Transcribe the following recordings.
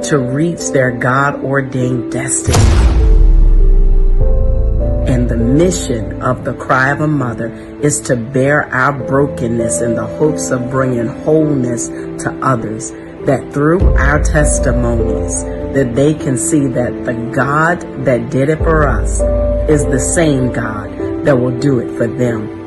to reach their God-ordained destiny. And the mission of the cry of a mother is to bear our brokenness in the hopes of bringing wholeness to others, that through our testimonies, that they can see that the God that did it for us is the same God that will do it for them.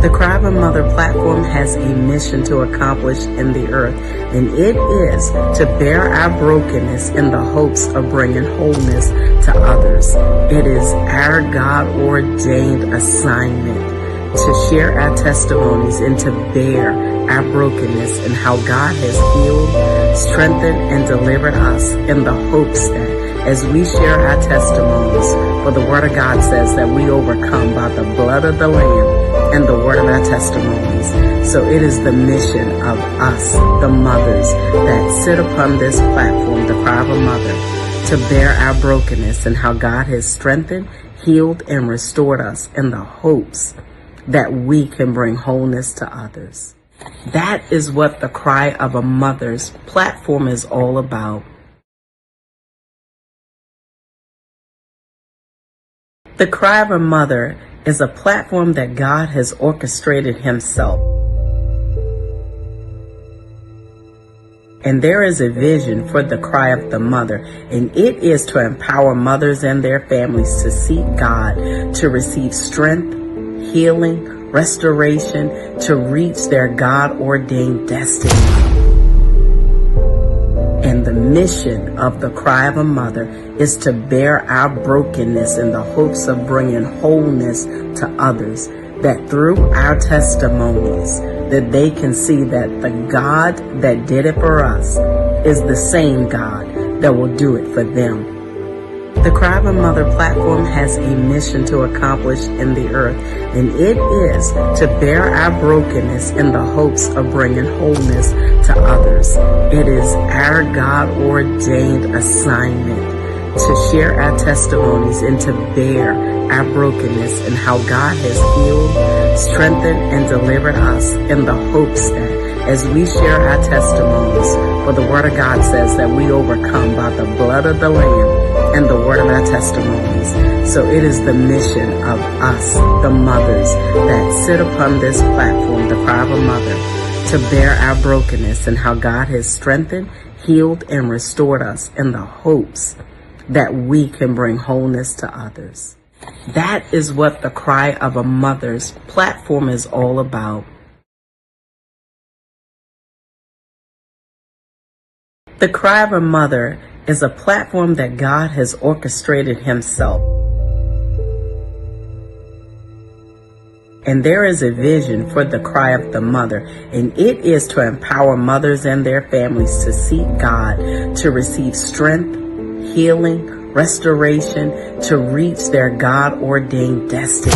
The Cry of a Mother platform has a mission to accomplish in the earth, and it is to bear our brokenness in the hopes of bringing wholeness to others. It is our God-ordained assignment to share our testimonies and to bear our brokenness and how God has healed, strengthened, and delivered us in the hopes that as we share our testimonies, for the Word of God says that we overcome by the blood of the Lamb and the word of our testimonies. So it is the mission of us, the mothers that sit upon this platform, the Cry of a Mother, to bear our brokenness and how God has strengthened, healed, and restored us in the hopes that we can bring wholeness to others. That is what the Cry of a Mother's platform is all about. The Cry of a Mother is a platform that God has orchestrated himself. And there is a vision for the Cry of the Mother, and it is to empower mothers and their families to seek God, to receive strength, healing, restoration, to reach their God-ordained destiny. And the mission of the Cry of a Mother is to bear our brokenness in the hopes of bringing wholeness to others, that through our testimonies, that they can see that the God that did it for us is the same God that will do it for them. The Cry of a Mother platform has a mission to accomplish in the earth, and it is to bear our brokenness in the hopes of bringing wholeness to others. It is our God-ordained assignment to share our testimonies and to bear our brokenness and how God has healed, strengthened, and delivered us in the hopes that as we share our testimonies, for the Word of God says that we overcome by the blood of the Lamb and the word of our testimonies. So it is the mission of us, the mothers that sit upon this platform, the Cry of a Mother, to bear our brokenness and how God has strengthened, healed, and restored us in the hopes that we can bring wholeness to others. That is what the Cry of a Mother's platform is all about. The Cry of a Mother is a platform that God has orchestrated himself. And there is a vision for the Cry of the Mother, and it is to empower mothers and their families to seek God, to receive strength, healing, restoration, to reach their God-ordained destiny.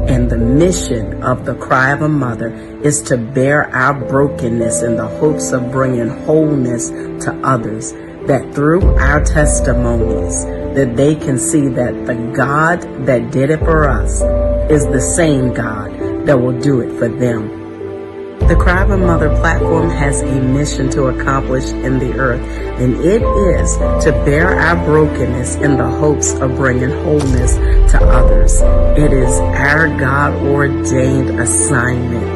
And the mission of the Cry of a Mother is to bear our brokenness in the hopes of bringing wholeness to others, that through our testimonies, that they can see that the God that did it for us is the same God that will do it for them. The Cry of a Mother platform has a mission to accomplish in the earth, and it is to bear our brokenness in the hopes of bringing wholeness to others. It is our God-ordained assignment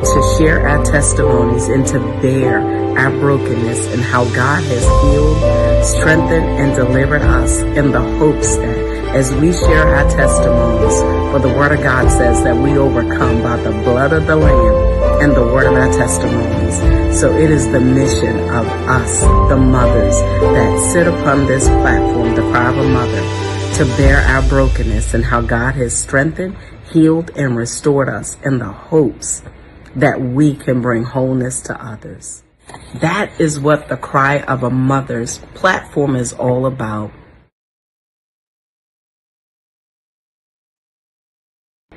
to share our testimonies and to bear our brokenness and how God has healed, strengthened, and delivered us in the hopes that as we share our testimonies, for the Word of God says that we overcome by the blood of the Lamb and the word of our testimonies. So it is the mission of us, the mothers that sit upon this platform, the Cry of a Mother, to bear our brokenness and how God has strengthened, healed, and restored us in the hopes that we can bring wholeness to others. That is what the Cry of a Mother's platform is all about.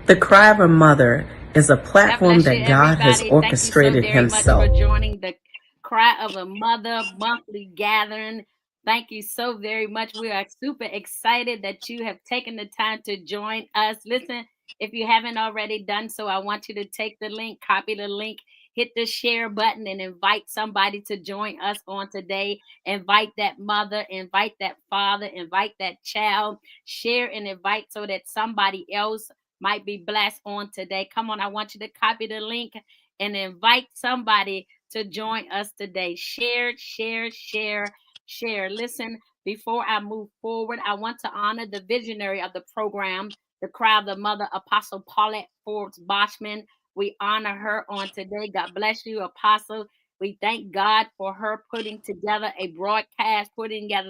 The Cry of a Mother is a platform that God has orchestrated himself. Thank you so very much for joining the Cry of a Mother monthly gathering. Thank you so very much. We are super excited that you have taken the time to join us. Listen, if you haven't already done so, I want you to take the link, copy the link, hit the share button and invite somebody to join us on today. Invite that mother, invite that father, invite that child. Share and invite so that somebody else might be blessed on today. Come on, I want you to copy the link and invite somebody to join us today. Share, share, share, share. Listen, before I move forward, I want to honor the visionary of the program, the Cry of the Mother, Apostle Paulette Forbes Boschman. We honor her on today. God bless you, Apostle. We thank God for her putting together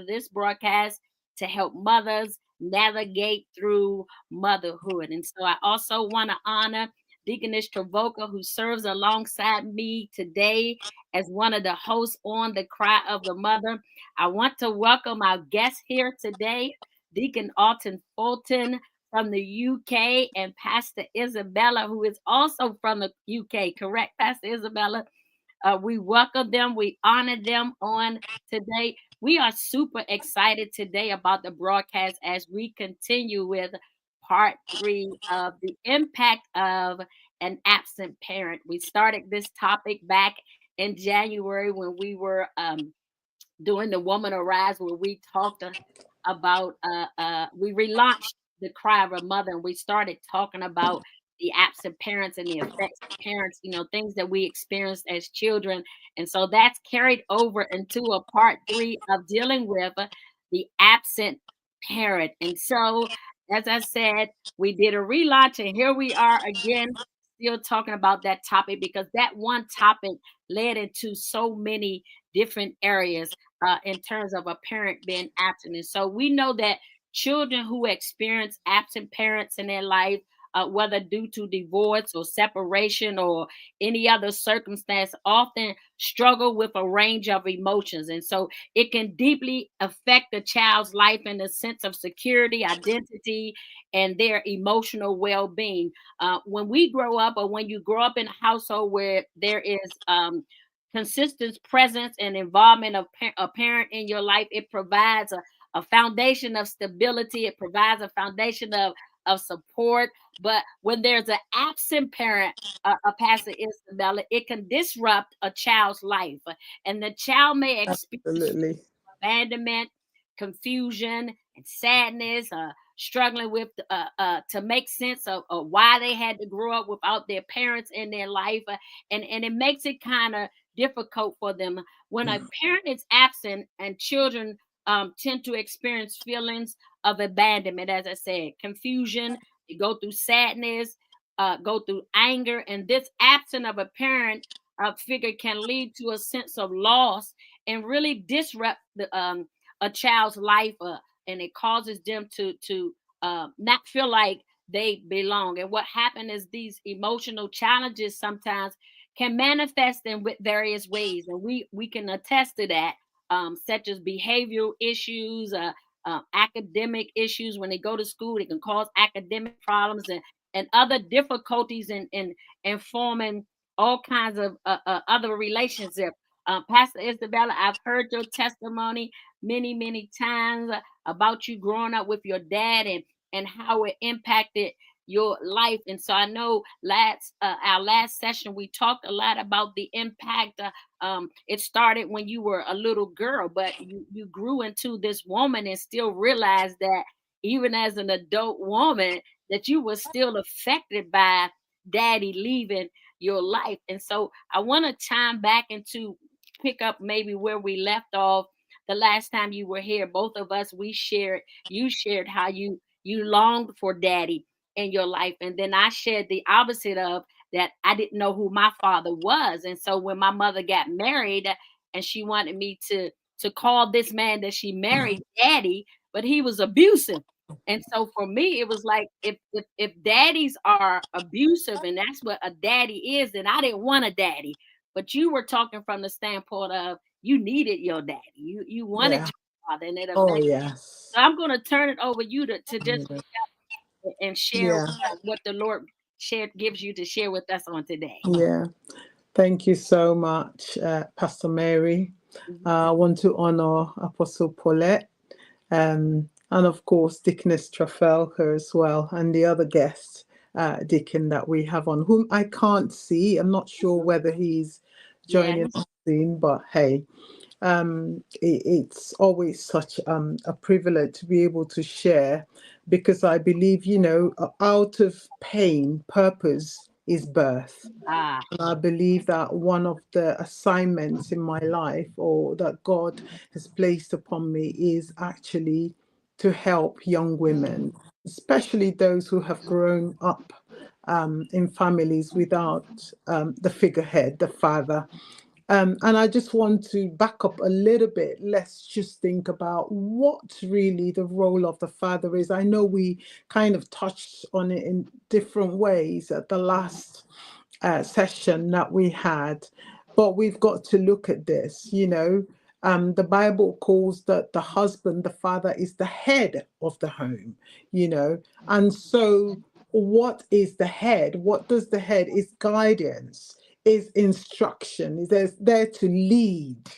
this broadcast to help mothers navigate through motherhood. And so I also want to honor Deaconess Trevalcha, who serves alongside me today as one of the hosts on the Cry of the Mother. I want to welcome our guest here today, Deacon Alton Fulton from the UK, and Pastor Isabella, who is also from the UK. Correct, Pastor Isabella? We welcome them. We honor them on today. We are super excited today about the broadcast as we continue with part 3 of the impact of an absent parent. We started this topic back in January when we were doing the Woman Arise, where we talked about we relaunched the Cry of a Mother, and we started talking about the absent parents and the effects of parents, things that we experienced as children. And so that's carried over into a part 3 of dealing with the absent parent. And so, as I said, we did a relaunch, and here we are again, still talking about that topic, because that one topic led into so many different areas in terms of a parent being absent. And so we know that children who experience absent parents in their life, whether due to divorce or separation or any other circumstance, often struggle with a range of emotions. And so it can deeply affect the child's life in the sense of security, identity, and their emotional well-being. When we grow up, or when you grow up in a household where there is consistent presence and involvement of a parent in your life, it provides a foundation of stability. It provides a foundation of support. But when there's an absent parent, Pastor Isabella, it can disrupt a child's life, and the child may experience abandonment, confusion, and sadness, struggling with to make sense of why they had to grow up without their parents in their life, and it makes it kind of difficult for them when a parent is absent. And children tend to experience feelings of abandonment, as I said, confusion. They go through sadness, go through anger, and this absence of a parent figure can lead to a sense of loss and really disrupt a child's life, and it causes them to not feel like they belong. And what happens is these emotional challenges sometimes can manifest in with various ways, and we can attest to that, such as behavioral issues, academic issues. When they go to school, it can cause academic problems and other difficulties in forming all kinds of other relationships. Pastor Isabella, I've heard your testimony many times about you growing up with your dad and how it impacted your life. And so I know our last session, we talked a lot about the impact. It started when you were a little girl, but you grew into this woman and still realized that even as an adult woman, that you were still affected by daddy leaving your life. And so I want to chime back into pick up maybe where we left off the last time you were here. Both of us, you shared how you longed for daddy in your life. And then I shared the opposite of that. I didn't know who my father was. And so when my mother got married and she wanted me to call this man that she married daddy, but he was abusive. And so for me, it was like, if daddies are abusive and that's what a daddy is, then I didn't want a daddy. But you were talking from the standpoint of you needed your daddy. You wanted your father, and it affected. Yes. So I'm going to turn it over you to just and share what the Lord gives you to share with us on today. Yeah. Thank you so much, Pastor Mary. I want to honor Apostle Paulette, and of course Deaconess Trevalcha as well, and the other guests. Deacon, that we have on, whom I can't see. I'm not sure whether he's joining us soon, but hey, it's always such a privilege to be able to share, because I believe, out of pain, purpose is birth. And I believe that one of the assignments in my life, or that God has placed upon me, is actually to help young women, especially those who have grown up in families without the figurehead, the father. And I just want to back up a little bit. Let's just think about what really the role of the father is. I know we kind of touched on it in different ways at the last session that we had, but we've got to look at this. The Bible calls that the husband, the father, is the head of the home. And so what is the head? What does the head? Is guidance, is instruction, is there to lead.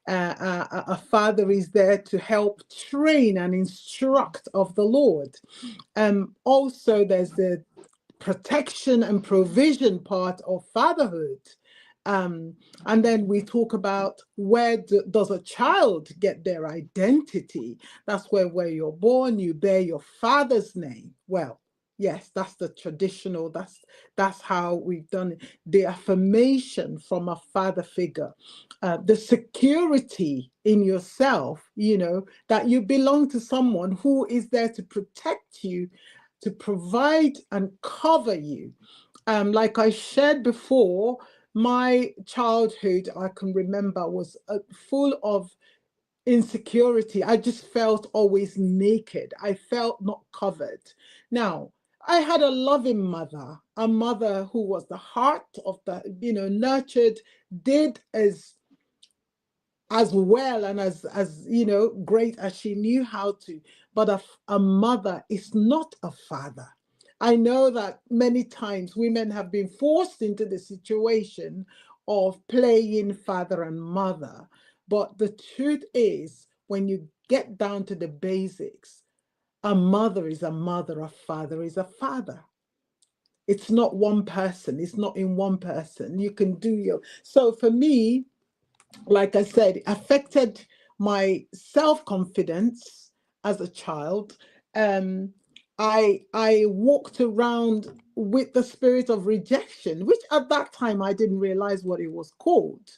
A father is there to help train and instruct of the Lord. Also, there's the protection and provision part of fatherhood. And then we talk about where does a child get their identity? That's where you're born, you bear your father's name. Well, yes, that's the traditional, that's how we've done it. The affirmation from a father figure, the security in yourself, that you belong to someone who is there to protect you, to provide and cover you. Like I shared before, my childhood, I can remember, was full of insecurity. I just felt always naked. I felt not covered. Now, I had a loving mother, a mother who was the heart of the, nurtured, did as well and as great as she knew how to. But a mother is not a father. I know that many times women have been forced into the situation of playing father and mother. But the truth is, when you get down to the basics, a mother is a mother, a father is a father. It's not one person. It's not in one person. You can do so for me, like I said, it affected my self-confidence as a child. I walked around with the spirit of rejection, which at that time I didn't realize what it was called.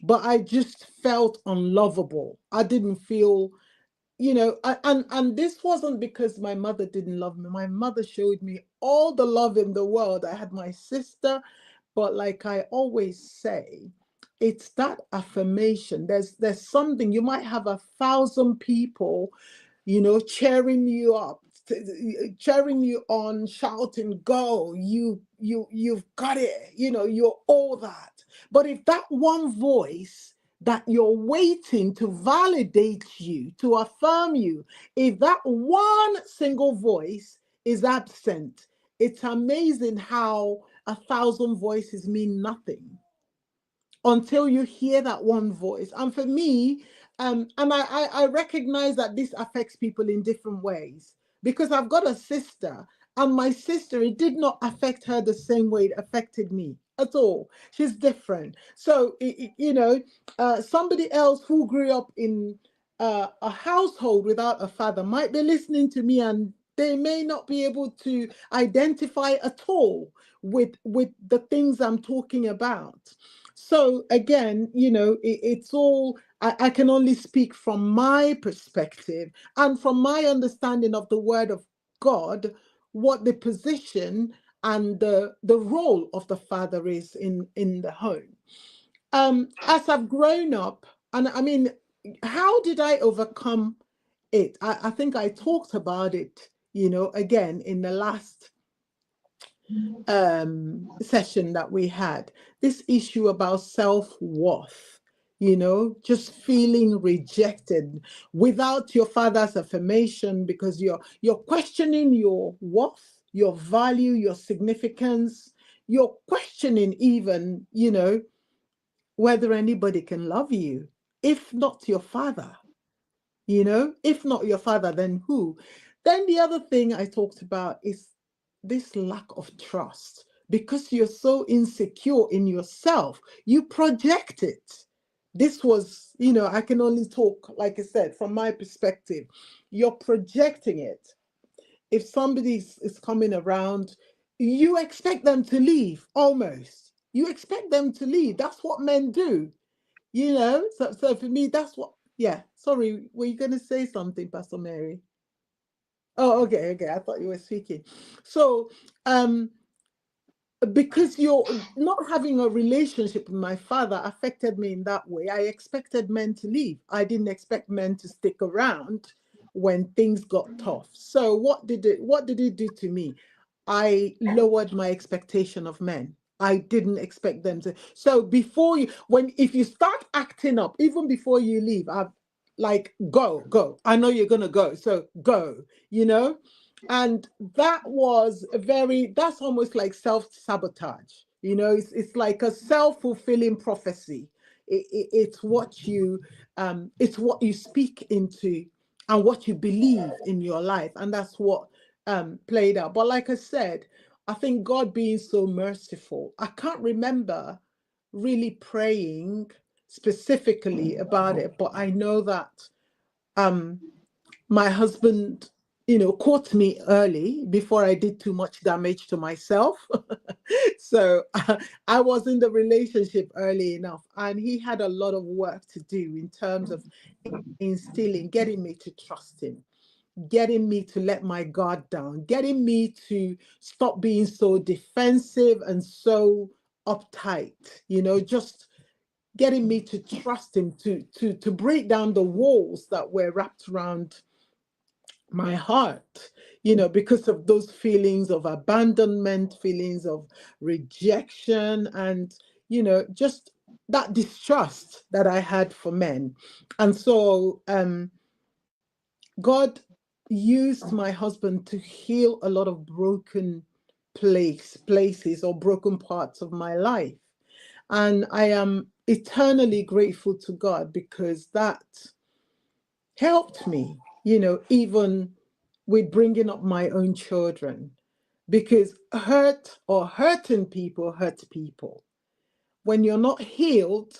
But I just felt unlovable. I didn't feel, and this wasn't because my mother didn't love me. My mother showed me all the love in the world. I had my sister, but like I always say, it's that affirmation. There's something. You might have 1,000 people, cheering you up, cheering you on, shouting, "Go! You've got it! You're all that." But if that one voice that you're waiting to validate you, to affirm you, if that one single voice is absent, it's amazing how 1,000 voices mean nothing until you hear that one voice. And for me, and I recognize that this affects people in different ways, because I've got a sister, and my sister, it did not affect her the same way it affected me at all. She's different. So, somebody else who grew up in a household without a father might be listening to me, and they may not be able to identify at all with the things I'm talking about. So again, it's all, I can only speak from my perspective and from my understanding of the word of God, what the position and the role of the father is in the home. As I've grown up, and I mean, how did I overcome it? I think I talked about it, again in the last session that we had, this issue about self-worth, just feeling rejected without your father's affirmation, because you're questioning your worth, your value, your significance. You're questioning even, whether anybody can love you, if not your father. If not your father, then who? Then the other thing I talked about is this lack of trust. Because you're so insecure in yourself, you project it. This was, I can only talk, like I said, from my perspective. You're projecting it. If somebody is coming around, you expect them to leave almost. You expect them to leave. That's what men do, So for me, that's what, yeah. Sorry, were you going to say something, Pastor Mary? Oh, okay. I thought you were speaking. So, because you're not having a relationship with my father affected me in that way. I expected men to leave. I didn't expect men to stick around when things got tough. So what did it do to me? I lowered my expectation of men. I didn't expect them to. So if you start acting up, even before you leave, I've like, go. I know you're gonna go, so go, And that's almost like self-sabotage. It's like a self-fulfilling prophecy. It's what you speak into and what you believe in your life. And that's what played out. But like I said, I think God being so merciful, I can't remember really praying specifically about it, but I know that my husband, caught me early before I did too much damage to myself. So I was in the relationship early enough, and he had a lot of work to do in terms of instilling, getting me to trust him, getting me to let my guard down, getting me to stop being so defensive and so uptight, just getting me to trust him, to break down the walls that were wrapped around my heart, because of those feelings of abandonment, feelings of rejection, and, just that distrust that I had for men. And so God used my husband to heal a lot of broken places or broken parts of my life. And I am eternally grateful to God because that helped me, even with bringing up my own children, because hurting people hurt people. When you're not healed,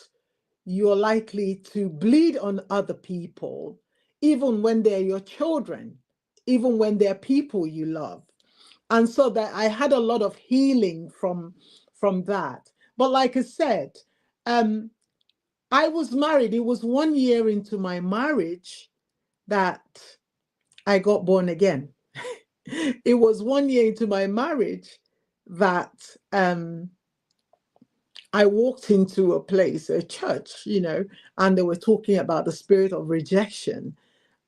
you're likely to bleed on other people, even when they're your children, even when they're people you love. And so that I had a lot of healing from that. But like I said, I was married. It was 1 year into my marriage that I got born again. It was 1 year into my marriage that I walked into a place, a church, and they were talking about the spirit of rejection.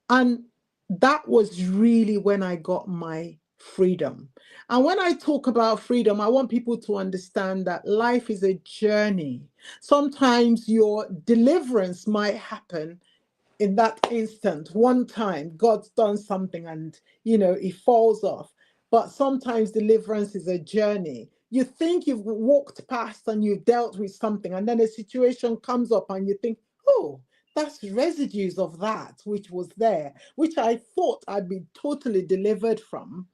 And that was really when I got my freedom. And when I talk about freedom, I want people to understand that life is a journey. Sometimes your deliverance might happen in that instant, one time, God's done something and, it falls off. But sometimes deliverance is a journey. You think you've walked past and you've dealt with something, and then a situation comes up and you think, oh, that's residues of that which was there, which I thought I'd been totally delivered from.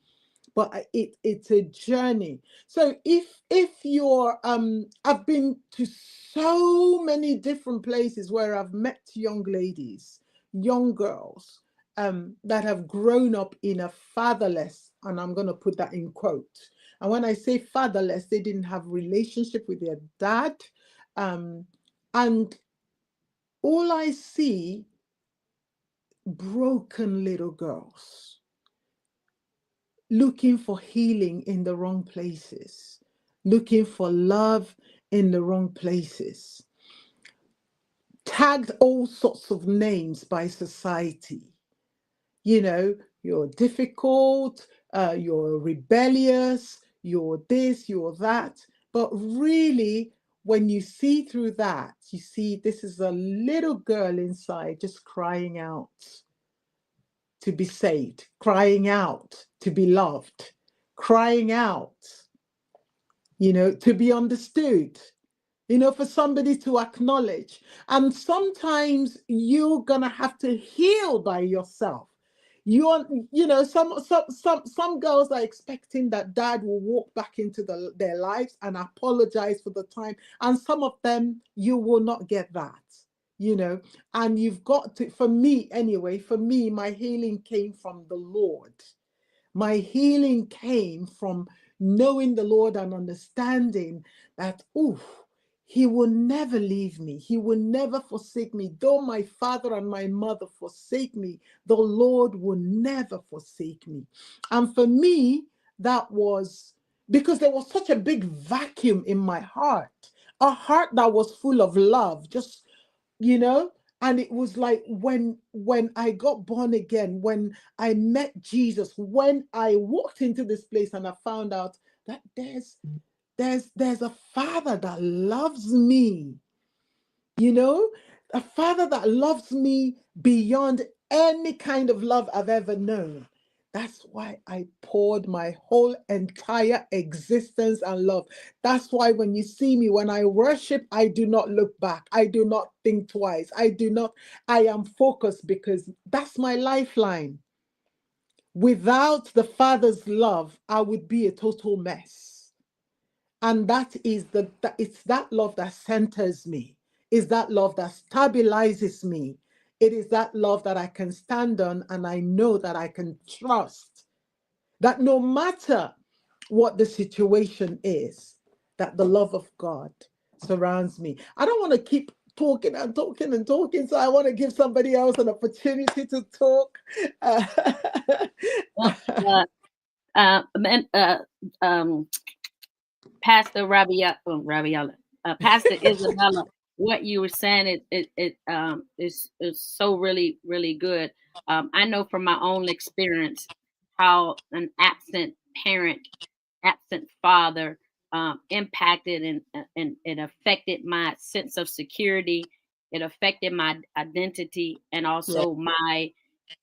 But it's a journey. So if you're I've been to so many different places where I've met young ladies, young girls that have grown up in a fatherless, and I'm going to put that in quote. And when I say fatherless, they didn't have relationship with their dad, and all I see, broken little girls looking for healing in the wrong places, looking for love in the wrong places, tagged all sorts of names by society. You're difficult, you're rebellious, you're this, you're that. But really, when you see through that, you see this is a little girl inside just crying out to be saved, crying out to be loved, crying out, to be understood, for somebody to acknowledge. And sometimes you're going to have to heal by yourself. Some girls are expecting that dad will walk back into their lives and apologize for the time, and some of them you will not get that, and you've got to. For me anyway, my healing came from the Lord. My healing came from knowing the Lord and understanding that, he will never leave me. He will never forsake me. Though my father and my mother forsake me, the Lord will never forsake me. And for me, that was because there was such a big vacuum in my heart, a heart that was full of love, just, and it was like when I got born again, when I met Jesus, when I walked into this place and I found out that there's a father that loves me, a father that loves me beyond any kind of love I've ever known. That's why I poured my whole entire existence and love. That's why when you see me, when I worship, I do not look back. I do not think twice. I am focused, because that's my lifeline. Without the Father's love, I would be a total mess. And it's that love that centers me. Is that love that stabilizes me. It is that love that I can stand on, and I know that I can trust that no matter what the situation is, that the love of God surrounds me. I don't want to keep talking and talking and talking, so I want to give somebody else an opportunity to talk. Pastor Pastor Isabella, what you were saying is so really, really good. I know from my own experience how an absent parent, absent father, impacted and it affected my sense of security. It affected my identity and also my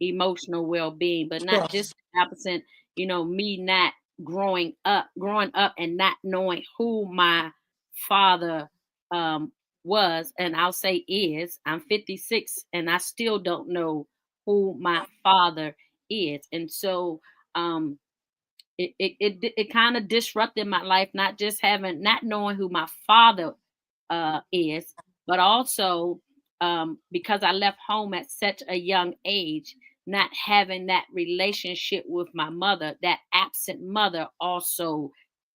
emotional well-being, but not just absent, me not growing up and not knowing who my father was, and I'll say is. I'm 56 and I still don't know who my father is. And so it kind of disrupted my life, not knowing who my father is, but also because I left home at such a young age, not having that relationship with my mother, that absent mother also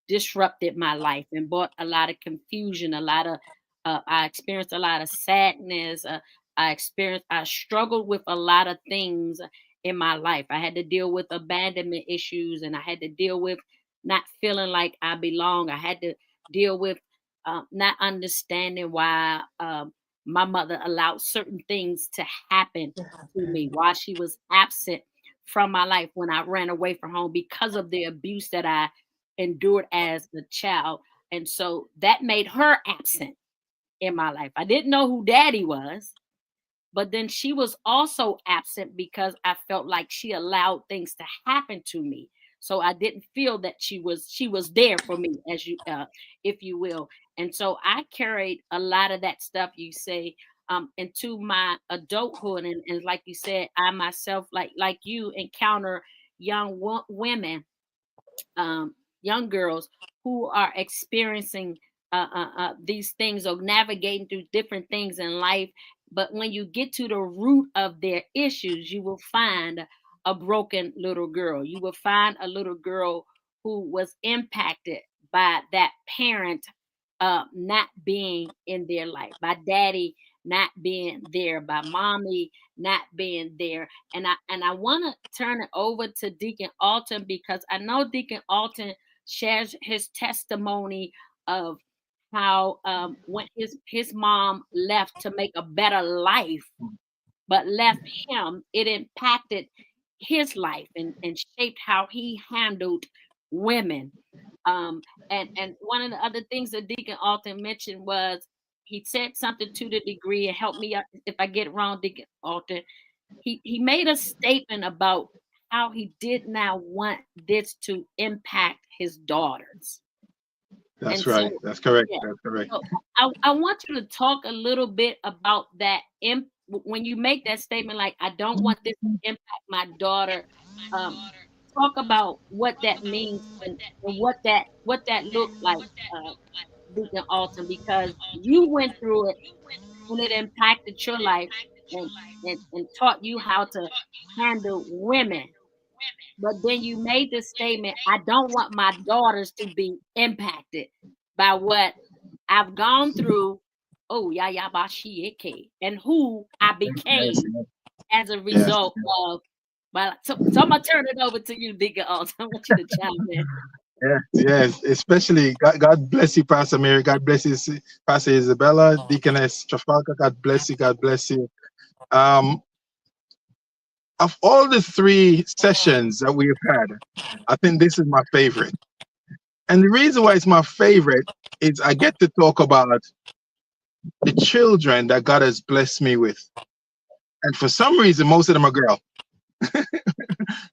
disrupted my life and brought a lot of confusion, I experienced a lot of sadness. I struggled with a lot of things in my life. I had to deal with abandonment issues, and I had to deal with not feeling like I belong. I had to deal with not understanding why my mother allowed certain things to happen to me while she was absent from my life when I ran away from home because of the abuse that I endured as a child. And so that made her absent in my life. I didn't know who daddy was, but then she was also absent because I felt like she allowed things to happen to me. So I didn't feel that she was there for me, as you if you will. And so I carried a lot of that stuff you say into my adulthood, and like you said, I myself, like you, encounter young women, young girls who are experiencing these things or navigating through different things in life. But when you get to the root of their issues, you will find a broken little girl. You will find a little girl who was impacted by that parent not being in their life, by daddy not being there, by mommy not being there. And I want to turn it over to Deacon Alton, because I know Deacon Alton shares his testimony of how when his mom left to make a better life, but left him, it impacted his life and shaped how he handled women. And one of the other things that Deacon Alton mentioned was, he said something to the degree, and help me if I get it wrong, Deacon Alton. He made a statement about how he did not want this to impact his daughters. That's right. That's correct. Yeah. That's correct. So I want you to talk a little bit about that, when you make that statement, like, I don't want this to impact my daughter, talk about what that means and what that looked like, Deacon Alton, because you went through it and it impacted your life and taught you how to handle women. But then you made this statement, I don't want my daughters to be impacted by what I've gone through. Oh, yeah, yeah, bashieke, and who I Yes, became as a yes, result of. But so I'm gonna turn it over to you, Deacon Alton. I want you to chime in. yes, yes. Especially, God bless you, Pastor Mary. God bless you, Pastor Isabella, Deaconess Trafalgar. God bless you. God bless you. Um, of all the 3 sessions that we've had, I think this is my favorite. And the reason why it's my favorite is I get to talk about the children that God has blessed me with. And for some reason, most of them are girl.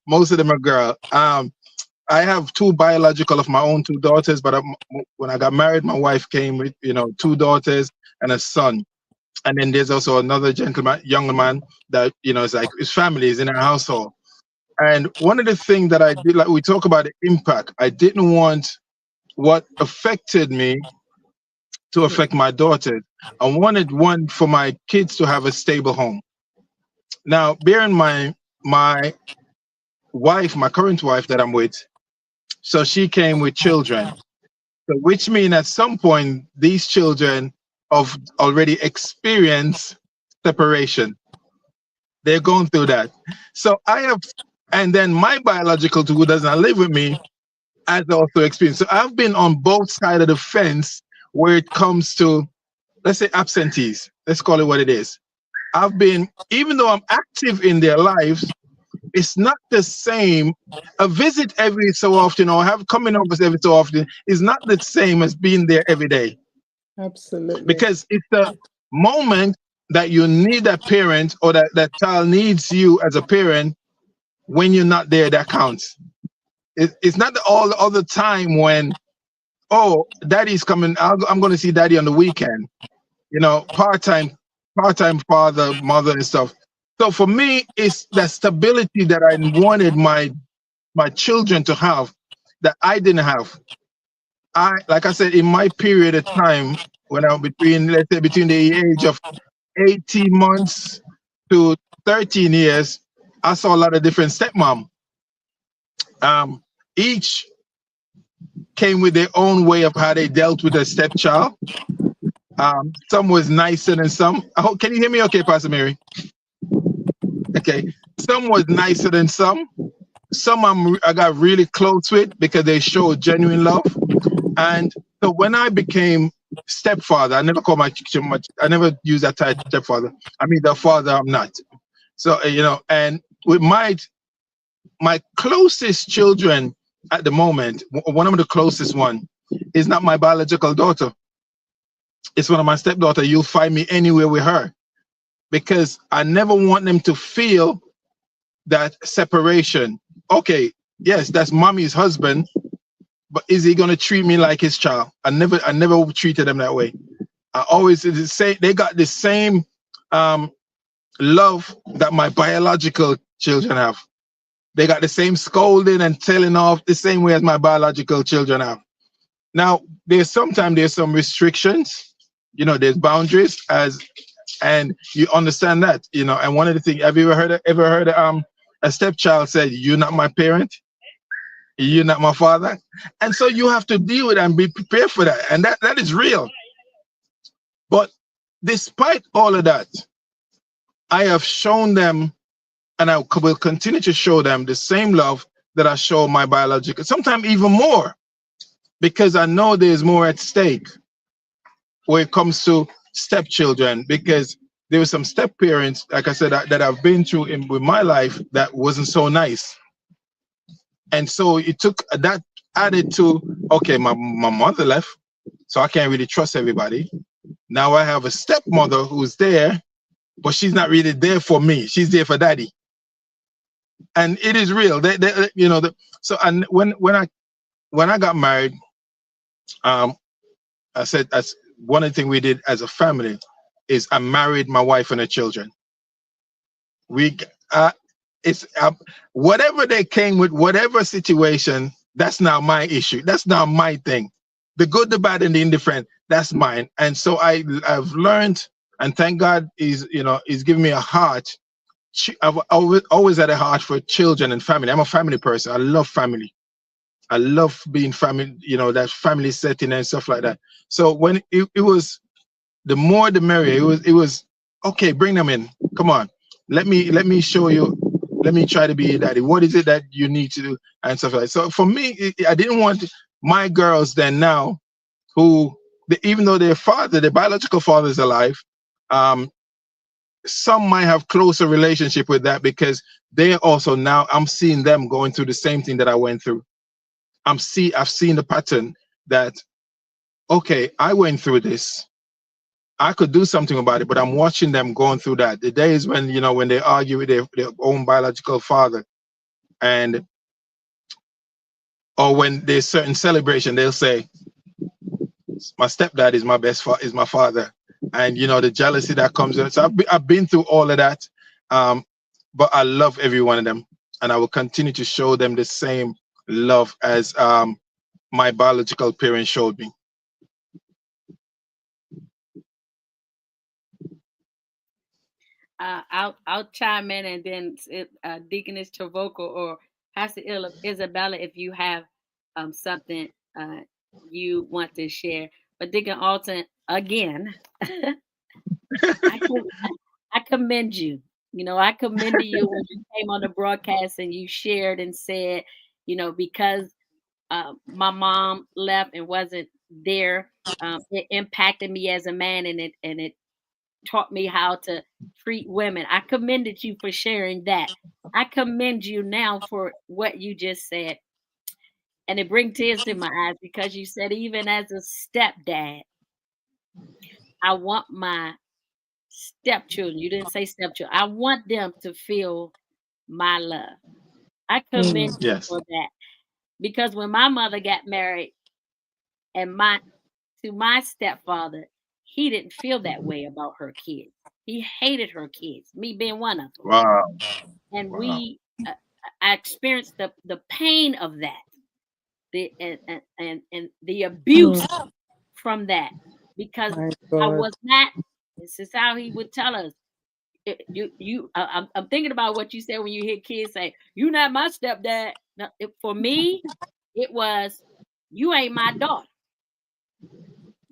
Most of them are girl. I have 2 biological of my own 2 daughters, but when I got married, my wife came with 2 daughters and a son. And then there's also another gentleman, young man that it's like his family is in our household. And one of the things that I did, like we talk about the impact, I didn't want what affected me to affect my daughters. I wanted one for my kids to have a stable home. Now, bear in mind, my wife, my current wife that I'm with, so she came with children. So which means at some point, these children have already experienced separation. They're going through that. So and then my biological two, who does not live with me, has also experienced. So I've been on both sides of the fence where it comes to, let's say, absentees. Let's call it what it is. I've been, even though I'm active in their lives, it's not the same. A visit every so often or have coming over every so often is not the same as being there every day. Absolutely. Because it's the moment that you need a parent or that child needs you as a parent when you're not there that counts. It's not all the other time when, oh, daddy's coming, I'm going to see daddy on the weekend. Part-time father, mother and stuff. So for me, it's the stability that I wanted my children to have that I didn't have. Like I said, in my period of time when I'm let's say between the age of 18 months to 13 years, I saw a lot of different stepmom. Each came with their own way of how they dealt with a stepchild. Some was nicer than some. Can you hear me okay, Pastor Mary? Okay. Some was nicer than some. Some I got really close with because they showed genuine love. And so when I became stepfather, I never call I never use that title stepfather. I mean, the father I'm not. So, and with my closest children at the moment, one of the closest one is not my biological daughter. It's one of my stepdaughter. You'll find me anywhere with her because I never want them to feel that separation. Okay, yes, that's mommy's husband, but is he gonna treat me like his child? I never treated them that way. I always say they got the same love that my biological children have. They got the same scolding and telling off the same way as my biological children have. Now, there's some restrictions, there's boundaries and you understand that, and one of the things, have you ever heard a stepchild said, "You're not my parent, you're not my father," and so you have to deal with it and be prepared for that, and that is real. But despite all of that, I have shown them, and I will continue to show them the same love that I show my biological, sometimes even more, because I know there's more at stake when it comes to stepchildren, because there were some step parents, like I said, that I've been through with my life that wasn't so nice. And so it took that added to, okay, my mother left, so I can't really trust everybody. Now I have a stepmother who's there, but she's not really there for me. She's there for daddy. And it is real. So and when I got married, I said, as one of the things we did as a family is I married my wife and her children. We it's whatever they came with, whatever situation, that's not my issue. That's not my thing. The good, the bad, and the indifferent, that's mine. And so I've learned, and thank God he's given me a heart. I've always had a heart for children and family. I'm a family person. I love family. I love being family, that family setting and stuff like that. So when it was, the more the merrier. It was okay. Bring them in. Come on. Let me show you. Let me try to be your daddy. What is it that you need to do and stuff like that. So for me, I didn't want my girls then now, who even though their biological father is alive, some might have closer relationship with that because they also now I'm seeing them going through the same thing that I went through. I've seen the pattern that okay, I went through this. I could do something about it, but I'm watching them going through that. The days when when they argue with their own biological father, or when there's certain celebration, they'll say, "My stepdad is is my father," and the jealousy that comes out. So I've been through all of that, but I love every one of them, and I will continue to show them the same love as my biological parents showed me. I'll chime in, and then Deaconess Trevalcha or Pastor Isabella, if you have something you want to share. But Deacon Alton, again, I commend you. I commended you when you came on the broadcast and you shared and said, because my mom left and wasn't there, it impacted me as a man, and it taught me how to treat women. I commended you for sharing that. I commend you now for what you just said. And it brings tears to my eyes because you said, even as a stepdad, I want my stepchildren, you didn't say stepchildren, I want them to feel my love. I commend you Yes. for that. Because when my mother got married and to my stepfather, he didn't feel that way about her kids. He hated her kids, me being one of them. Wow. And Wow. I experienced the pain of that, and the abuse from that, because I was not. This is how he would tell us. I'm thinking about what you said when you hear kids say, "You're not my stepdad." No, for me, it was, "You ain't my daughter.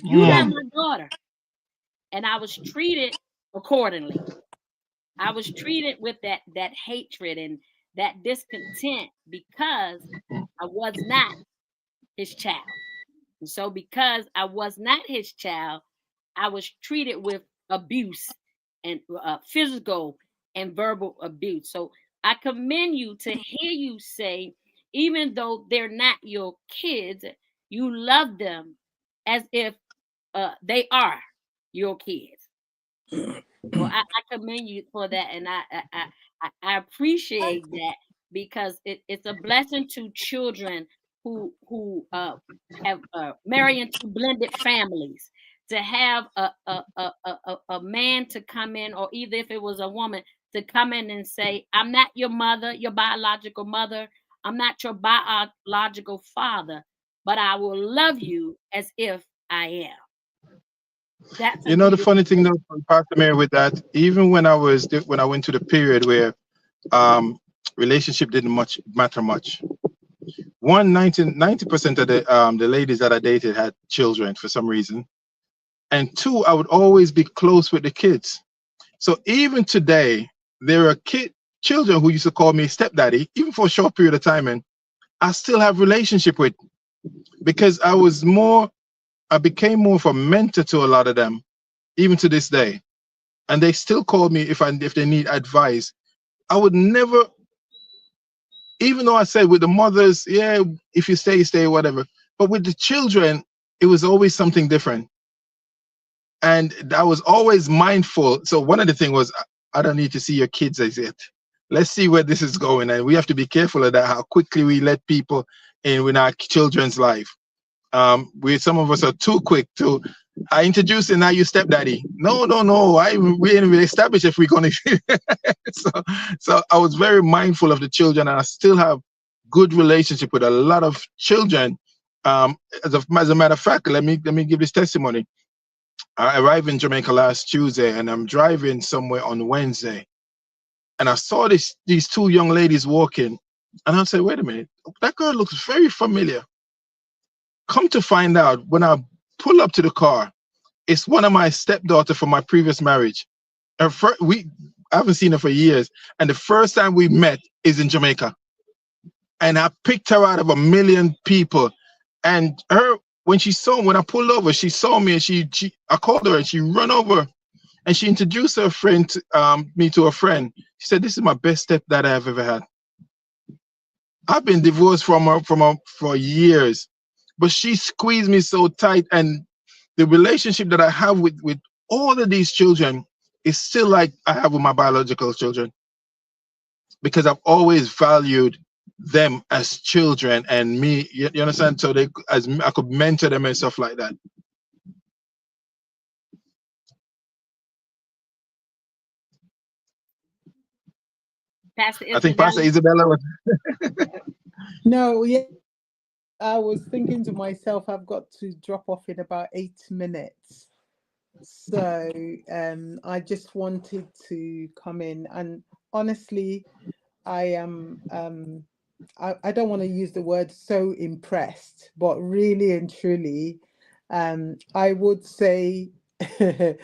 You're not my daughter." And I was treated accordingly. I was treated with that hatred and that discontent because I was not his child. And so because I was not his child, I was treated with abuse and physical and verbal abuse. So I commend you to hear you say, even though they're not your kids, you love them as if they are your kids. Well, I commend you for that, and I appreciate that, because it's a blessing to children who have married into blended families, to have a man to come in, or either if it was a woman to come in and say, "I'm not your mother, your biological mother. I'm not your biological father, but I will love you as if I am." That's The funny thing though, Pastor Mary, with that, even when I went to the period where relationship didn't matter much. 90% of the ladies that I dated had children for some reason, and two, I would always be close with the kids. So even today, there are children who used to call me stepdaddy, even for a short period of time, and I still have relationship with, because I became more of a mentor to a lot of them, even to this day. And they still call me if they need advice. I would never, even though I said with the mothers, yeah, if you stay, whatever. But with the children, it was always something different. And I was always mindful. So one of the things was, I don't need to see your kids as yet. Let's see where this is going. And we have to be careful of that, how quickly we let people in with our children's life. Some of us are too quick to, I introduced him, now you stepdaddy. No, no, no. We ain't really established if we're gonna. so, so I was very mindful of the children, and I still have good relationship with a lot of children. As a matter of fact, let me give this testimony. I arrived in Jamaica last Tuesday, and I'm driving somewhere on Wednesday, and I saw these two young ladies walking, and I said, "Wait a minute, that girl looks very familiar." Come to find out, when I pull up to the car, it's one of my stepdaughter from my previous marriage. I haven't seen her for years, and the first time we met is in Jamaica. And I picked her out of a million people. And when I pulled over, she saw me, and I called her, and she ran over, and she introduced her friend, me to a friend. She said, "This is my best stepdad I've ever had." I've been divorced from her for years, but she squeezed me so tight, and the relationship that I have with all of these children is still like I have with my biological children, because I've always valued them as children, and me, you understand? So I could mentor them and stuff like that. Pastor I think Pastor Isabella was. No, yeah, I was thinking to myself, I've got to drop off in about 8 minutes. So I just wanted to come in, and honestly, I am I don't want to use the word so impressed, but really and truly, I would say there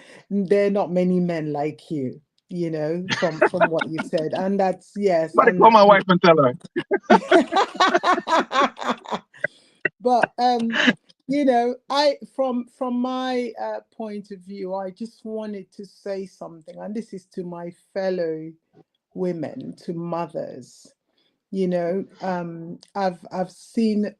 are not many men like you, from what you said. And that's, yes, But call my wife and tell her. but I from my point of view, I just wanted to say something, and this is to my fellow women, to mothers. I've seen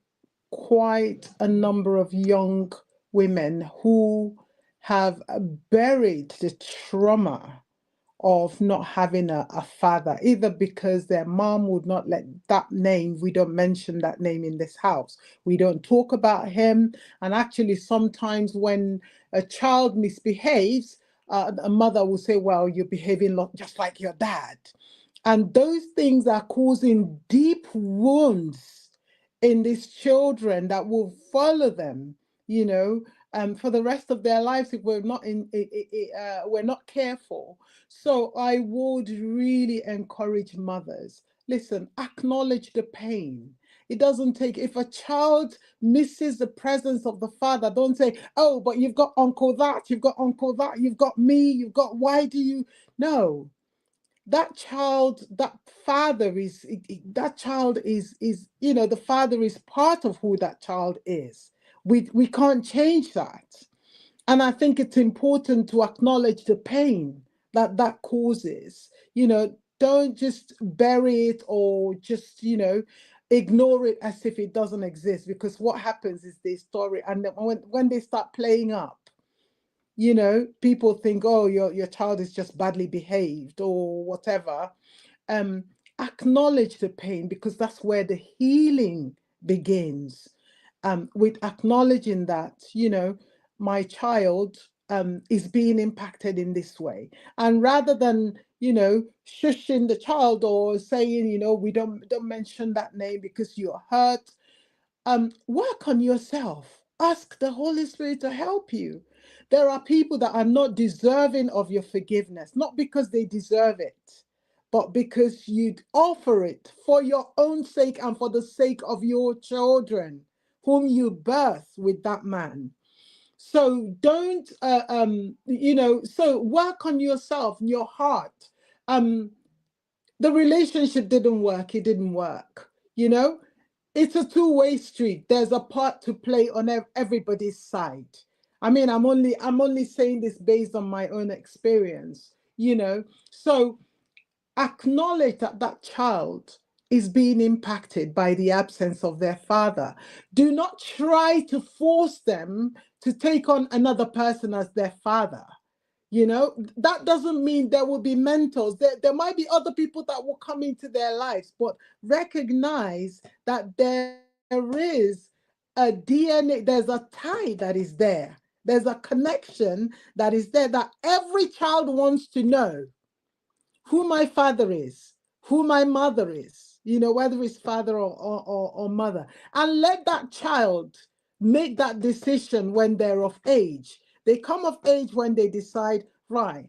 quite a number of young women who have buried the trauma of not having a father, either because their mom would not let that name, we don't mention that name in this house, we don't talk about him. And actually, sometimes when a child misbehaves, a mother will say, well, you're behaving just like your dad. And those things are causing deep wounds in these children that will follow them, for the rest of their lives if we're not careful. So I would really encourage mothers. Listen, acknowledge the pain. It doesn't take, if a child misses the presence of the father, don't say, oh, but you've got uncle that, you've got uncle that, you've got me, why do you? No, that child, that father is, that child is the father is part of who that child is. We can't change that. And I think it's important to acknowledge the pain that causes. Don't just bury it, or just ignore it as if it doesn't exist, because what happens is they store it, and then when they start playing up, people think, oh, your child is just badly behaved or whatever. Acknowledge the pain, because that's where the healing begins. With acknowledging that, my child is being impacted in this way. And rather than, shushing the child, or saying, we don't mention that name because you're hurt, work on yourself. Ask the Holy Spirit to help you. There are people that are not deserving of your forgiveness, not because they deserve it, but because you'd offer it for your own sake and for the sake of your children, whom you birth with that man. So don't, so work on yourself, your heart. The relationship didn't work, it didn't work, it's a two-way street. There's a part to play on everybody's side. I mean, I'm only saying this based on my own experience, So acknowledge that that child is being impacted by the absence of their father. Do not try to force them to take on another person as their father. That doesn't mean there will be mentors. There might be other people that will come into their lives, but recognize that there is a DNA, there's a tie that is there There's a connection that is there that every child wants to know who my father is, who my mother is, whether it's father or mother. And let that child make that decision when they're of age. They come of age when they decide, right,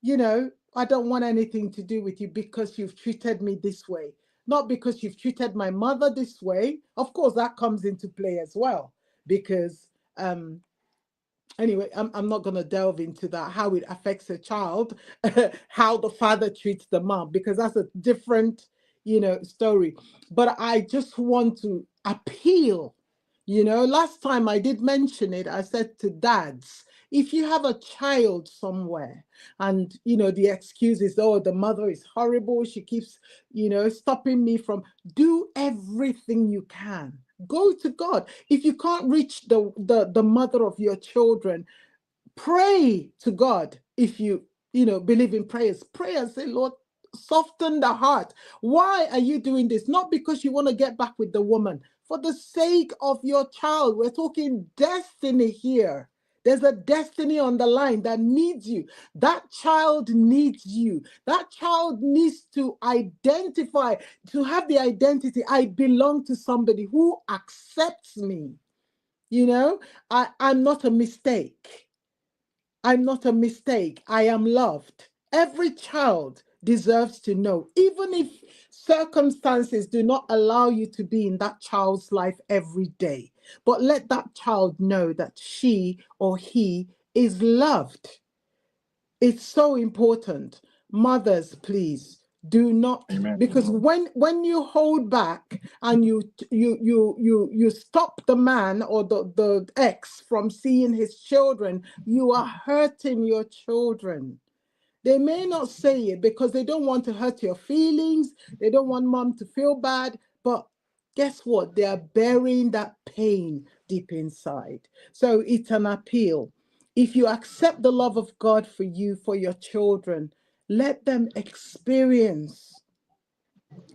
I don't want anything to do with you because you've treated me this way, not because you've treated my mother this way. Of course, that comes into play as well, because anyway, I'm not going to delve into that, how it affects a child, how the father treats the mom, because that's a different, story. But I just want to appeal. Last time I did mention it, I said to dads, if you have a child somewhere and, the excuse is, oh, the mother is horrible, she keeps, stopping me from, do everything you can. Go to God. If you can't reach the mother of your children, pray to God. If you believe in prayers, pray and say, Lord, soften the heart. Why are you doing this? Not because you want to get back with the woman, for the sake of your child. We're talking destiny here. There's a destiny on the line that needs you. That child needs you. That child needs to identify, to have the identity, I belong to somebody who accepts me. I'm not a mistake. I'm not a mistake. I am loved. Every child deserves to know, even if circumstances do not allow you to be in that child's life every day. But let that child know that she or he is loved. It's so important. Mothers, please do not, Amen. because when you hold back and you stop the man or the ex from seeing his children, you are hurting your children. They may not say it because they don't want to hurt your feelings. They don't want mom to feel bad. But guess what? They are burying that pain deep inside. So it's an appeal. If you accept the love of God for you, for your children, let them experience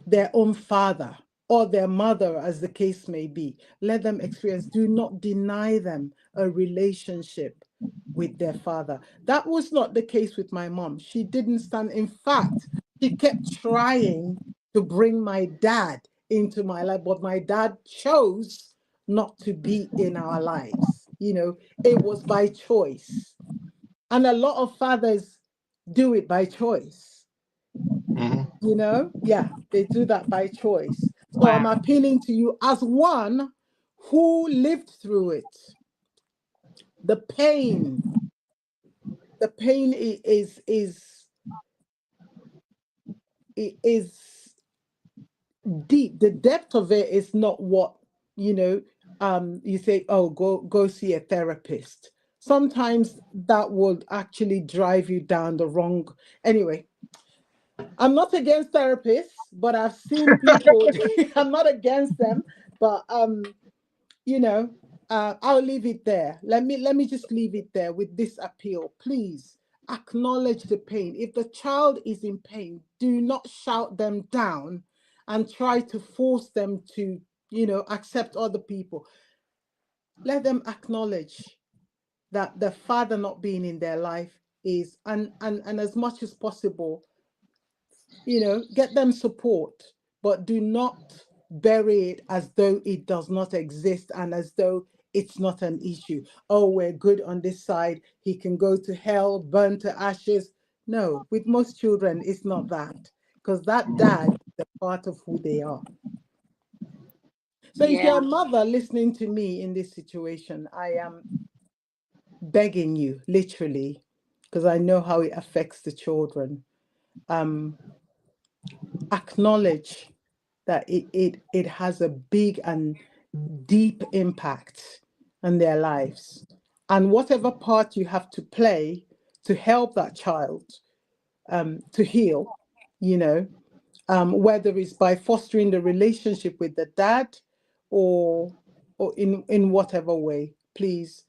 their own father or their mother, as the case may be. Let them experience. Do not deny them a relationship with their father. That was not the case with my mom. She didn't stand. In fact, she kept trying to bring my dad into my life, but my dad chose not to be in our lives. It was by choice. And a lot of fathers do it by choice. Yeah, they do that by choice. So I'm Wow. appealing to you as one who lived through it. The pain, is deep. The depth of it is not what, you say, oh, go see a therapist. Sometimes that would actually drive you down the wrong. Anyway, I'm not against therapists, but I've seen people. I'm not against them, but I'll leave it there. Let me just leave it there with this appeal. Please acknowledge the pain. If the child is in pain, do not shout them down and try to force them to, accept other people. Let them acknowledge that the father not being in their life is, and as much as possible, get them support, but do not bury it as though it does not exist and as though it's not an issue. Oh, we're good on this side. He can go to hell, burn to ashes. No, with most children, it's not that, because that dad is a part of who they are. So if Yeah. you're a mother listening to me in this situation, I am begging you, literally, because I know how it affects the children. Acknowledge that it has a big and deep impact on their lives. And whatever part you have to play to help that child to heal, whether it's by fostering the relationship with the dad or in whatever way, please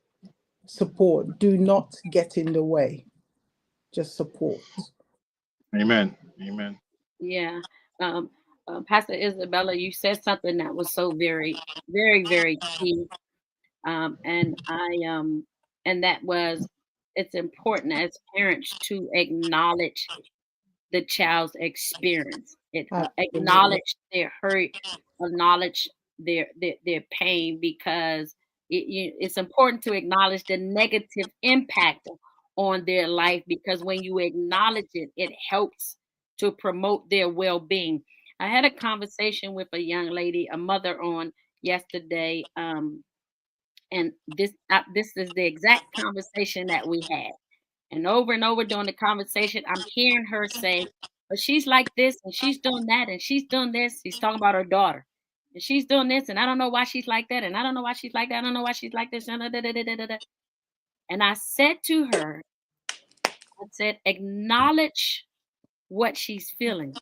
support. Do not get in the way. Just support. Amen. Amen. Yeah. Um, Pastor Isabella, you said something that was so very, very, very key. And I And that was, it's important as parents to acknowledge the child's experience. It Absolutely. acknowledge their hurt, acknowledge their pain, because it's important to acknowledge the negative impact on their life, because when you acknowledge it, it helps to promote their well-being. I had a conversation with a young lady, a mother, on yesterday, and this is the exact conversation that we had. And over during the conversation, I'm hearing her say, but she's like this and she's doing that and she's doing this. She's talking about her daughter. And she's doing this, and I don't know why she's like that. And I don't know why she's like that. I don't know why she's like this. And I said to her, I said, acknowledge what she's feeling.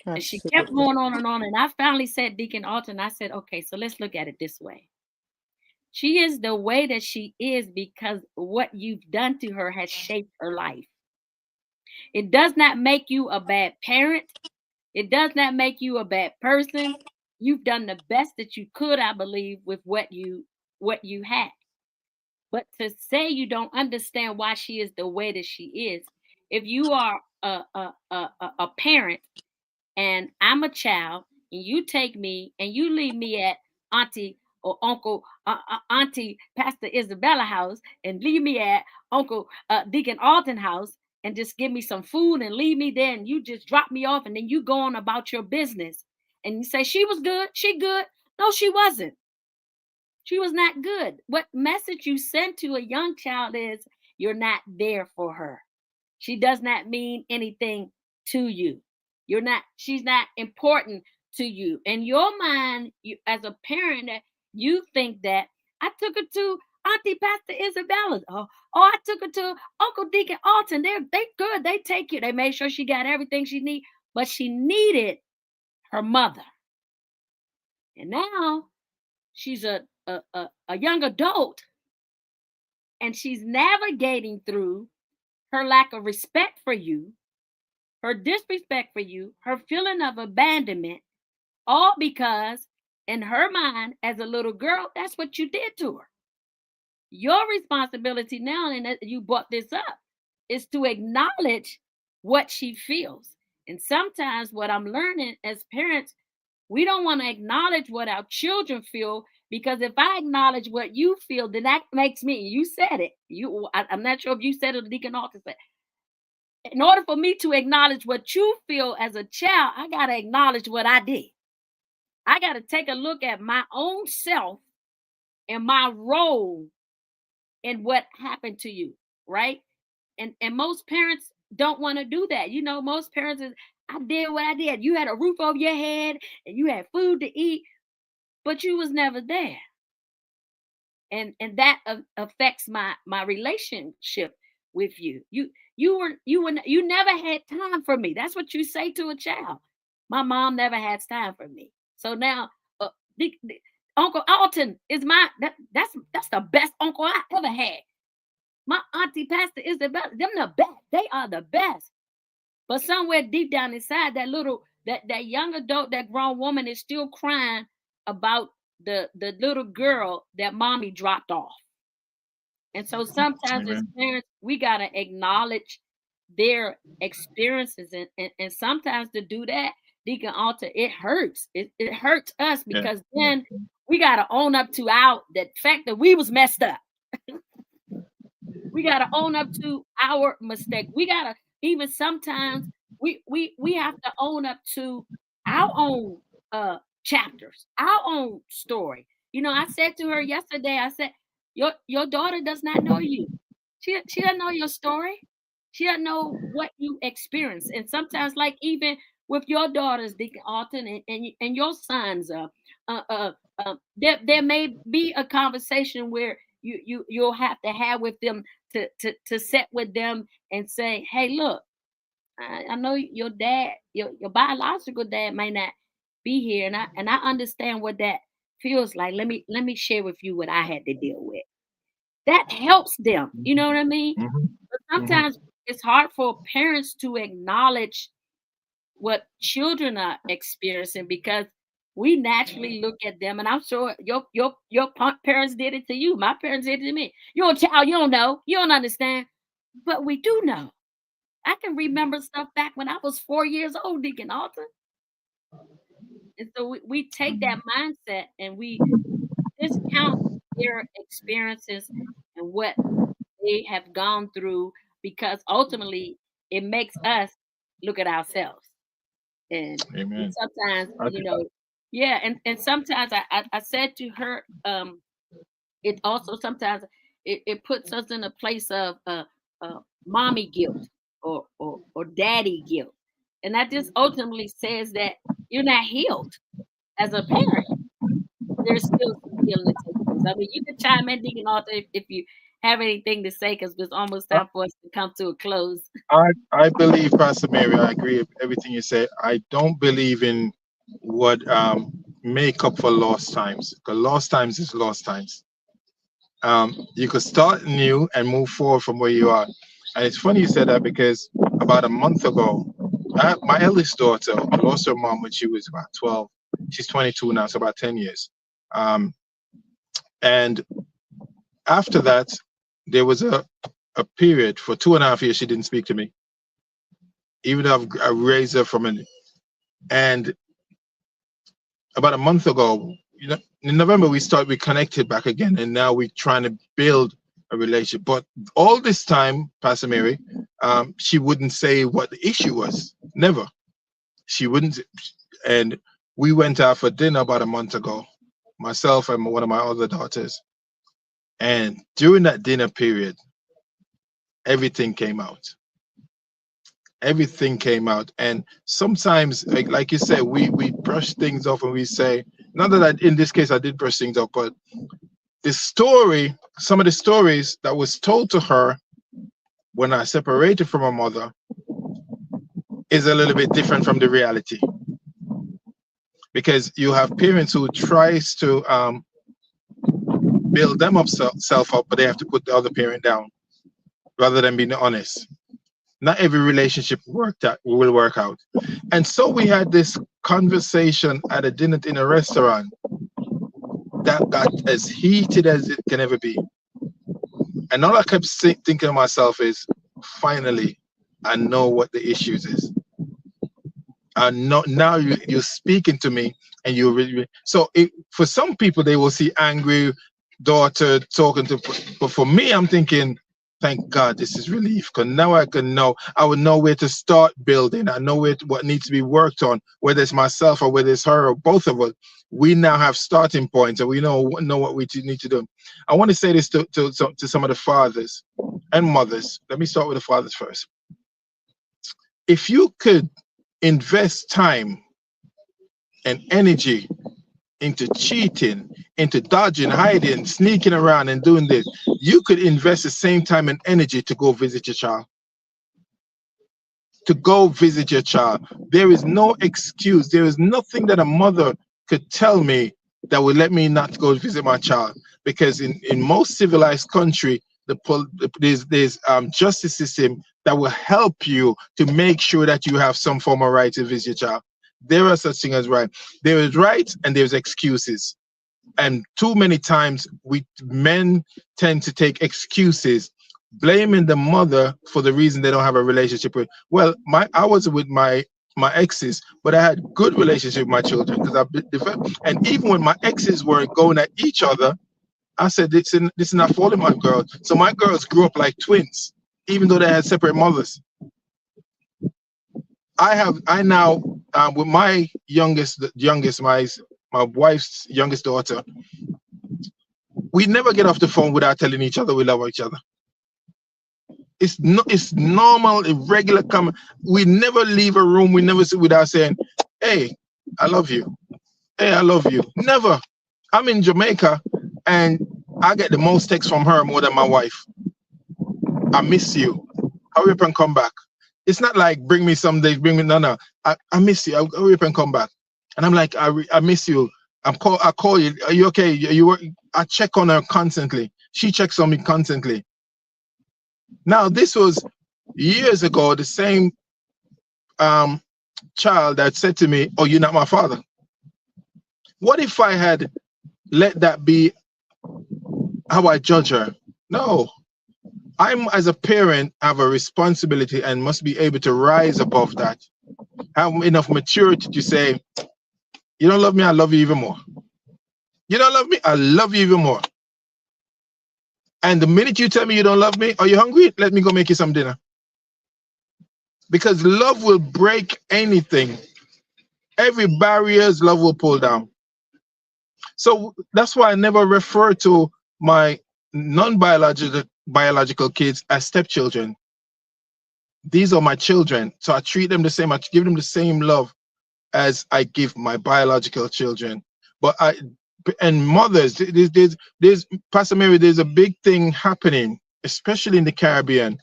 And she kept Absolutely. going on and on. And I finally said, Deacon Alton, I said, okay, so let's look at it this way. She is the way that she is because what you've done to her has shaped her life. It does not make you a bad parent. It does not make you a bad person. You've done the best that you could, I believe, with what you had. But to say you don't understand why she is the way that she is, if you are a parent and I'm a child, and you take me and you leave me at Auntie or Uncle Auntie Pastor Isabella house, and leave me at Uncle Deacon Alton house, and just give me some food and leave me there, and you just drop me off, and then you go on about your business, and you say she was good, she good. No, she wasn't. She was not good. What message you send to a young child is you're not there for her. She does not mean anything to you. She's not important to you. In your mind, you, as a parent, you think that I took her to Auntie Pastor Isabella's. Oh, I took her to Uncle Deacon Alton. They good. They take you. They made sure she got everything she need, but she needed her mother. And now she's a young adult, and she's navigating through her lack of respect for you, her disrespect for you, her feeling of abandonment, all because in her mind as a little girl, that's what you did to her. Your responsibility now, and that you brought this up, is to acknowledge what she feels. And sometimes what I'm learning as parents, we don't want to acknowledge what our children feel, because if I acknowledge what you feel, then that makes me, you said it. I'm not sure if you said it or Deacon Alton said, in order for me to acknowledge what you feel as a child, I got to acknowledge what I did. I got to take a look at my own self and my role in what happened to you, right? And most parents don't want to do that. You know, most parents is, I did what I did. You had a roof over your head and you had food to eat, but you was never there. And that affects my relationship with you. You never had time for me. That's what you say to a child. My mom never had time for me. So now Uncle Alton is that's the best uncle I ever had. My Auntie Pastor is the best. Them the best. They are the best. But somewhere deep down inside, that young adult, that grown woman is still crying about the little girl that mommy dropped off. And so sometimes as parents, we gotta acknowledge their experiences, and sometimes to do that, Deacon Alter, it hurts. It hurts us, because then we gotta own up to the fact that we was messed up. We gotta own up to our mistake. We gotta, even sometimes we have to own up to our own chapters, our own story. You know, I said to her yesterday, I said, your daughter does not know you. She doesn't know your story. She doesn't know what you experienced. And sometimes, like even with your daughters, Deacon Alton, and your sons, there may be a conversation where you'll have to have with them to sit with them and say, hey, look, I know your dad, your biological dad may not be here, and I understand what that feels like. Let me share with you what I had to deal with. That helps them. You know what I mean? But sometimes it's hard for parents to acknowledge what children are experiencing, because we naturally look at them, and I'm sure your parents did it to you. My parents did it to me. You're a child, you don't know, you don't understand, but we do know. I can remember stuff back when I was 4 years old, Deacon Alton. And so we take that mindset and we discount their experiences and what they have gone through, because ultimately it makes us look at ourselves. And Amen. sometimes, Okay. yeah, and sometimes I said to her, it also sometimes it puts us in a place of mommy guilt or daddy guilt. And that just ultimately says that you're not healed as a parent. There's still some healing to take place. I mean, you can chime in, Deacon Arthur, if you have anything to say, because it's almost Uh, time for us to come to a close. I believe, Pastor Mary, I agree with everything you say. I don't believe in what make up for lost times, because lost times is lost times. You could start new and move forward from where you are. And it's funny you said that, because about a month ago, my eldest daughter lost her mom when she was about 12. She's 22 now, so about 10 years. And after that, there was a period for 2.5 years she didn't speak to me, even though I raised her from an. And about a month ago, in November, we connected back again, and now we're trying to build a relationship. But all this time, Pastor Mary, she wouldn't say what the issue was. Never. She wouldn't. And we went out for dinner about a month ago, myself and one of my other daughters. And during that dinner period, everything came out. Everything came out. And sometimes, like you said, we brush things off and we say, not that in this case I did brush things off, but some of the stories that was told to her when I separated from her mother is a little bit different from the reality. Because you have parents who tries to build them up, self up, but they have to put the other parent down rather than being honest. Not every relationship will work out. And so we had this conversation at a dinner in a restaurant that got as heated as it can ever be. And all I kept thinking to myself is, finally, I know what the issues is. I know now you're speaking to me, and you're really. So for some people, they will see angry daughter talking to, but for me, I'm thinking, thank God, this is relief, because now I would know where to start building. I know what needs to be worked on, whether it's myself or whether it's her or both of us. We now have starting points, and we know what we need to do. I want to say this to some of the fathers and mothers. Let me start with the fathers first. If you could invest time and energy into cheating, into dodging, hiding, sneaking around and doing this, you could invest the same time and energy to go visit your child. To go visit your child. There is no excuse. There is nothing that a mother could tell me that would let me not go visit my child. Because in most civilized country, there's justice system that will help you to make sure that you have some form of right to visit your child. There are such things as right. There is right and there's excuses. And too many times men tend to take excuses, blaming the mother for the reason they don't have a relationship with. Well, I was with my exes, but I had good relationship with my children, and even when my exes were going at each other, I said, this is not faulting my girls. So my girls grew up like twins, even though they had separate mothers. I now with my youngest, my wife's youngest daughter, we never get off the phone without telling each other we love each other. It's normal, irregular comment. We never leave a room. We never sit without saying, "Hey, I love you. Hey, I love you." Never. I'm in Jamaica, and I get the most texts from her more than my wife. I miss you. Hurry up and come back. It's not like bring me some days, bring me no. I miss you. Hurry up and come back. And I'm like, I miss you. I call you. Are you okay? I check on her constantly. She checks on me constantly. Now, this was years ago. The same child that said to me, "Oh, you're not my father." What if I had let that be how I judge her? No. I'm, as a parent, have a responsibility and must be able to rise above that. Have enough maturity to say, you don't love me, I love you even more. You don't love me, I love you even more. And the minute you tell me you don't love me, are you hungry? Let me go make you some dinner. Because love will break anything. Every barriers love will pull down. So that's why I never refer to my non-biological kids as stepchildren. These are my children. So I treat them the same. I give them the same love as I give my biological children. But and mothers, there's Pastor Mary, there's a big thing happening, especially in the Caribbean,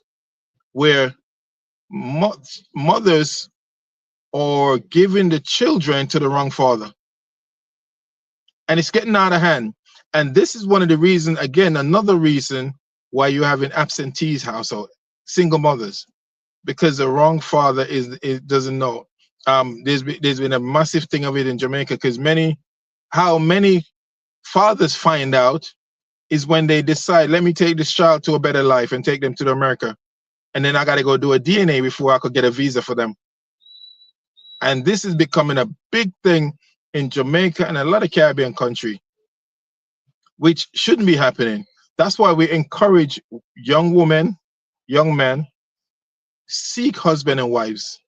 where mothers are giving the children to the wrong father. And it's getting out of hand. And this is one of the reasons, again, another reason why you have an absentees household, single mothers, because the wrong father doesn't know. There's been a massive thing of it in Jamaica, because how many fathers find out is when they decide, let me take this child to a better life and take them to America. And then I got to go do a DNA before I could get a visa for them. And this is becoming a big thing in Jamaica and a lot of Caribbean country, which shouldn't be happening. That's why we encourage young women, young men, seek husband and wives.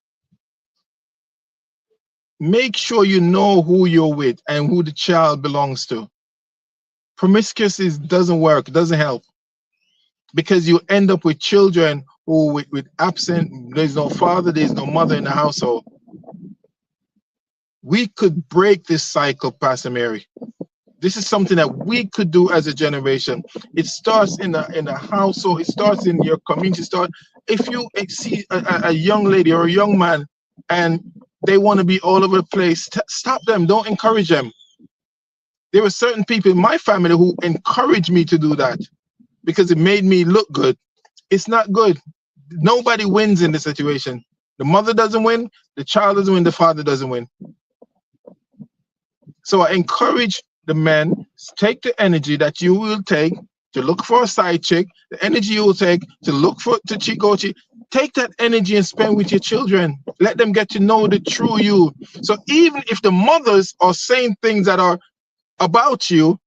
Make sure you know who you're with and who the child belongs to. Promiscuity doesn't work, doesn't help, because you end up with children who with absent, there's no father, there's no mother in the household. We could break this cycle, Pastor Mary. This is something that we could do as a generation. It starts in the household. It starts in your community. If you see a young lady or a young man and they want to be all over the place, stop them. Don't encourage them. There were certain people in my family who encouraged me to do that because it made me look good. It's not good. Nobody wins in this situation. The mother doesn't win. The child doesn't win. The father doesn't win. So I encourage the men, take the energy that you will take to look for a side chick, the energy you will take to look for to chicochi, take that energy and spend with your children. Let them get to know the true you. So even if the mothers are saying things that are about you,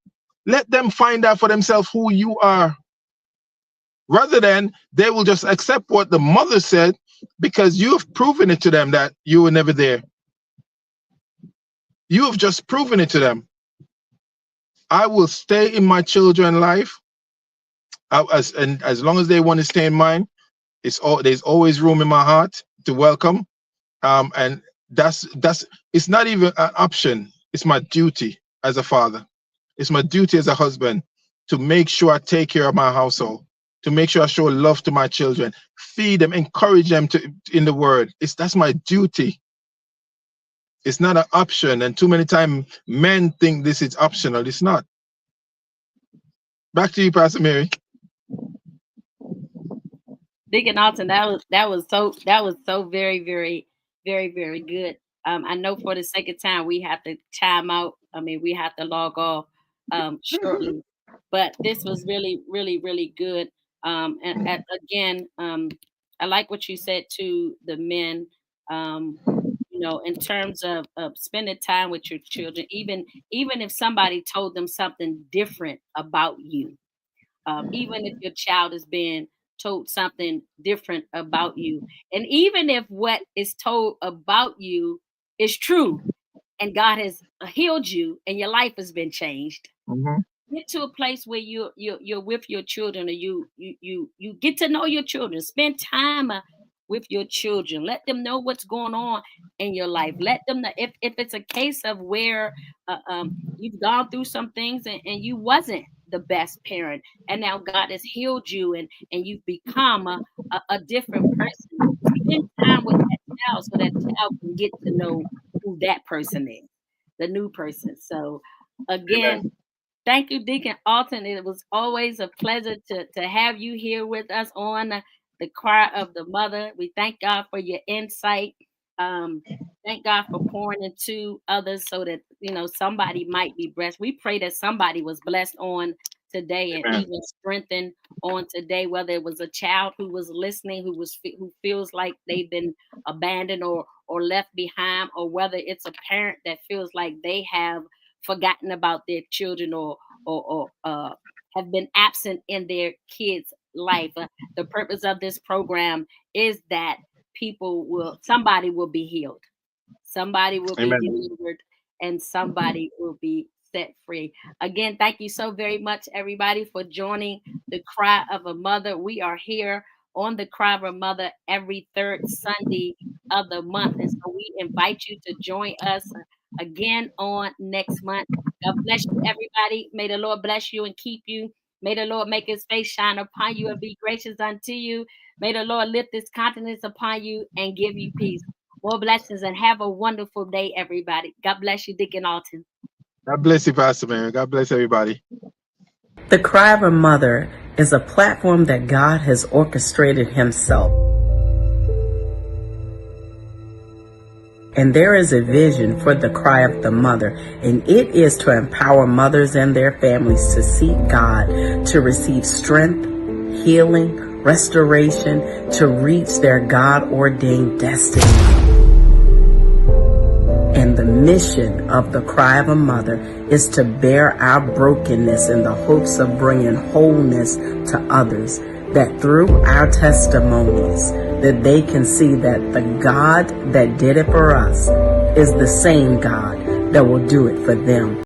let them find out for themselves who you are. Rather than they will just accept what the mother said because you have proven it to them that you were never there. You have just proven it to them. I will stay in my children's life as long as they want to stay in mine. There's always room in my heart to welcome. And that's it's not even an option. It's my duty as a father. It's my duty as a husband to make sure I take care of my household, to make sure I show love to my children, feed them, encourage them in the word. That's my duty. It's not an option. And too many times men think this is optional. It's not. Back to you, Pastor Mary. Deacon Alton, that was so very, very, very, very good. I know for the sake of time we have to time out. I mean, we have to log off shortly, but this was really, really, really good. And again, I like what you said to the men. In terms of spending time with your children, even if somebody told them something different about you, even if your child is being told something different about you, and even if what is told about you is true, and God has healed you, and your life has been changed. Mm-hmm. Get to a place where you're with your children, or you get to know your children. Spend time with your children. Let them know what's going on in your life. Let them know if it's a case of where you've gone through some things and you wasn't the best parent, and now God has healed you and you've become a different person. Spend time with that child so that child can get to know who that person is, the new person. So again, thank you, Deacon Alton. It was always a pleasure to have you here with us on the Cry of the Mother. We thank God for your insight. Thank God for pouring into others so that, somebody might be blessed. We pray that somebody was blessed on today and Amen. even strengthened on today, whether it was a child who was listening, who feels like they've been abandoned or left behind, or whether it's a parent that feels like they have forgotten about their children or have been absent in their kids' life. The purpose of this program is that somebody will be healed, somebody will be Amen. delivered, and somebody will be set free. Again, thank you so very much, everybody, for joining the Cry of a Mother. We are here on the Cry of a Mother every third Sunday of the month, and so we invite you to join us again on next month. God bless you, everybody. May the Lord bless you and keep you. May the Lord make his face shine upon you and be gracious unto you. May the Lord lift his countenance upon you and give you peace. More blessings, and have a wonderful day, everybody. God bless you, Deacon Alton. God bless you, Pastor Man. God bless everybody. The Cry of a Mother is a platform that God has orchestrated himself. And there is a vision for the Cry of the Mother, and it is to empower mothers and their families to seek God, to receive strength, healing, restoration, to reach their God-ordained destiny. And the mission of the Cry of a Mother is to bear our brokenness in the hopes of bringing wholeness to others, that through our testimonies, that they can see that the God that did it for us is the same God that will do it for them.